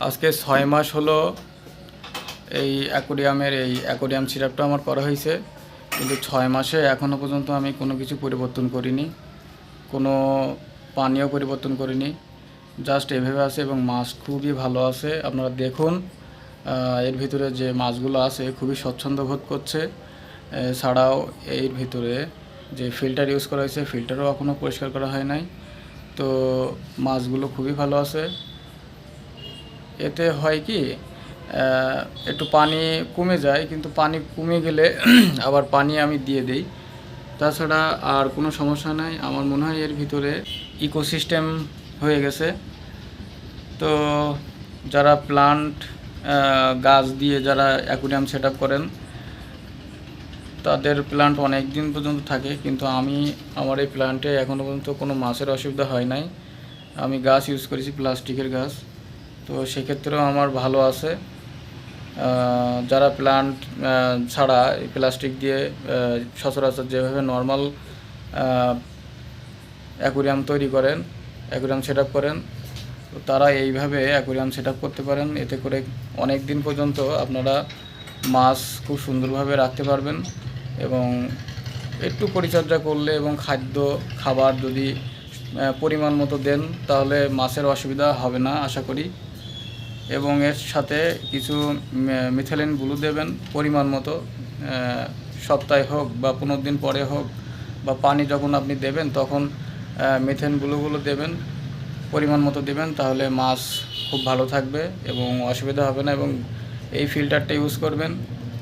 আজকে ৬ মাস হলো এই অ্যাকোরিয়াম সিরাপটা আমার করা হয়েছে, কিন্তু ৬ মাসে এখনও পর্যন্ত আমি কোনো কিছু পরিবর্তন করিনি, কোনো পানীয় পরিবর্তন করিনি। জাস্ট এভাবে আছে এবং মাছ খুবই ভালো আছে। আপনারা দেখুন এর ভিতরে যে মাছগুলো আছে খুবই স্বচ্ছন্দ বোধ করছে। ছাড়াও এর ভিতরে যে ফিল্টার ইউজ করা হয়েছে, ফিল্টারও এখনও পরিষ্কার করা হয় নাই। তো মাছগুলো খুবই ভালো আছে। এতে হয় কি, একটু পানি কমে যায়, কিন্তু পানি কমে গেলে আবার পানি আমি দিয়ে দিই। তাছাড়া আর কোনো সমস্যা নাই। আমার মনে হয় এর ভিতরে ইকোসিস্টেম হয়ে গেছে। তো যারা প্লান্ট গাছ দিয়ে যারা অ্যাকুরিয়াম সেট আপ করেন, তাদের প্লান্ট অনেক দিন পর্যন্ত থাকে, কিন্তু আমার এই প্লান্টে এখনও পর্যন্ত কোনো মাছের অসুবিধা হয় নাই। আমি গাছ ইউজ করেছি, প্লাস্টিকের গাছ, তো সেক্ষেত্রেও আমার ভালো আছে। যারা প্লান্ট ছাড়া এই প্লাস্টিক দিয়ে সচরাচর যেভাবে নর্মাল অ্যাকুরিয়াম তৈরি করেন, অ্যাকুরিয়াম সেট আপ করেন, তো তারা এইভাবে অ্যাকুরিয়াম সেট আপ করতে পারেন। এতে করে অনেক দিন পর্যন্ত আপনারা মাছ খুব সুন্দরভাবে রাখতে পারবেন। এবং একটু পরিচর্যা করলে এবং খাবার যদি পরিমাণ মতো দেন, তাহলে মাছের অসুবিধা হবে না আশা করি। এবং এর সাথে কিছু মিথাইলিন ব্লু দেবেন পরিমাণ মতো, সপ্তাহে হোক বা 15 দিন পরে হোক, বা পানি যখন আপনি দেবেন তখন মিথেন ব্লুগুলো দেবেন, পরিমাণ মতো দেবেন, তাহলে মাছ খুব ভালো থাকবে এবং অসুবিধা হবে না। এবং এই ফিল্টারটা ইউজ করবেন।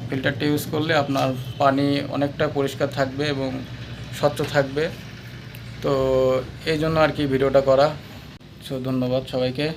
ফিল্টারটা ইউজ করলে আপনার পানি অনেকটা পরিষ্কার থাকবে এবং স্বচ্ছ থাকবে। তো এই জন্য আর কি ভিডিওটা করা। ধন্যবাদ সবাইকে।